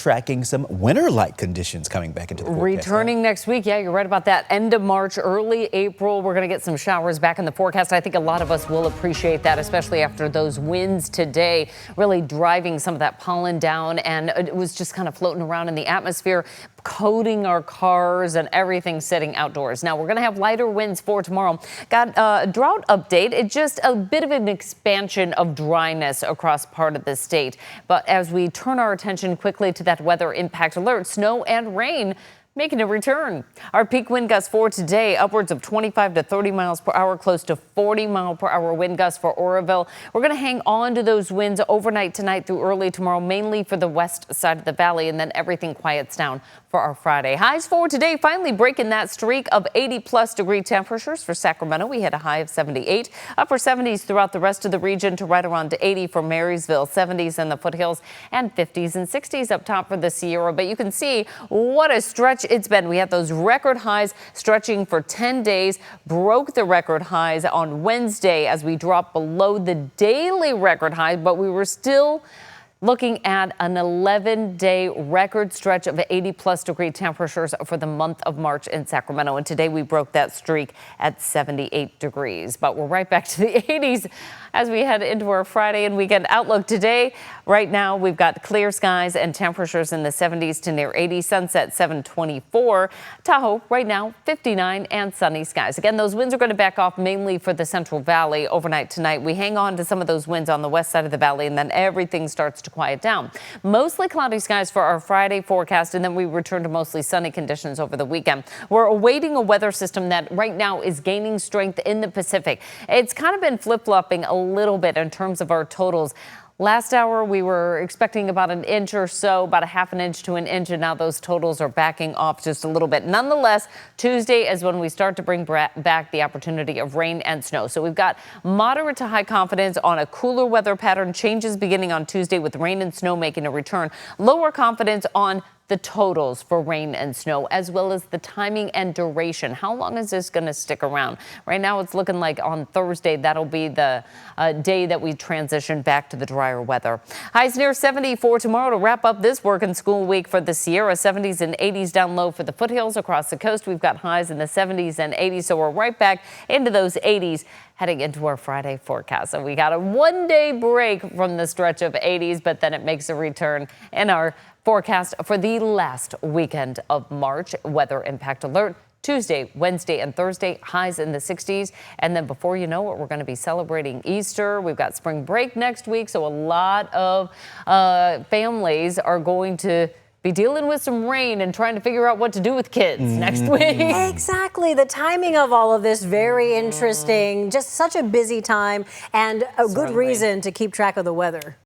tracking some winter-like conditions coming back into the forecast. Returning next week. Yeah, you're right about that. End of March, early April, we're going to get some showers back in the forecast. I think a lot of us will appreciate that, especially after those winds today, really driving some of that pollen down. And it was just kind of floating around in the atmosphere, coating our cars and everything sitting outdoors. Now, we're going to have lighter winds for tomorrow. Got a drought update. It's just a bit of an expansion of dryness across part of the state. But as we turn our attention quickly to that weather impact alert, snow and rain making a return. Our peak wind gusts for today, upwards of 25 to 30 miles per hour, close to 40 mile per hour wind gusts for Oroville. We're going to hang on to those winds overnight tonight through early tomorrow, mainly for the west side of the valley, and then everything quiets down for our Friday. Highs for today, finally breaking that streak of 80-plus degree temperatures for Sacramento. We had a high of 78, upper 70s throughout the rest of the region to right around 80 for Marysville, 70s in the foothills, and 50s and 60s up top for the Sierra. But you can see what a stretch it's been. We had those record highs stretching for 10 days, broke the record highs on Wednesday as we dropped below the daily record high, but we were still looking at an 11-day record stretch of 80-plus degree temperatures for the month of March in Sacramento. And today we broke that streak at 78 degrees. But we're right back to the 80s as we head into our Friday and weekend outlook today. Right now, we've got clear skies and temperatures in the 70s to near 80. Sunset 724. Tahoe right now 59 and sunny skies. Again, those winds are going to back off mainly for the Central Valley overnight tonight. We hang on to some of those winds on the west side of the valley, and then everything starts to quiet down. Mostly cloudy skies for our Friday forecast, and then we return to mostly sunny conditions over the weekend. We're awaiting a weather system that right now is gaining strength in the Pacific. It's kind of been flip-flopping a little bit in terms of our totals. Last hour, we were expecting about an inch or so, about a half an inch to an inch, and now those totals are backing off just a little bit. Nonetheless, Tuesday is when we start to bring back the opportunity of rain and snow. So we've got moderate to high confidence on a cooler weather pattern, changes beginning on Tuesday with rain and snow making a return. Lower confidence on the totals for rain and snow, as well as the timing and duration. How long is this going to stick around? Right now, it's looking like on Thursday, that'll be the day that we transition back to the drier weather. Highs near 70 for tomorrow to wrap up this work and school week for the Sierra. 70s and 80s down low for the foothills across the coast. We've got highs in the 70s and 80s, so we're right back into those 80s heading into our Friday forecast. So we got a one-day break from the stretch of 80s, but then it makes a return in our forecast for the last weekend of March. Weather impact alert Tuesday, Wednesday, and Thursday, highs in the 60s. And then before you know it, we're going to be celebrating Easter. We've got spring break next week, so a lot of families are going to be dealing with some rain and trying to figure out what to do with kids next week. Exactly. The timing of all of this, very interesting. Just such a busy time and a good reason to keep track of the weather.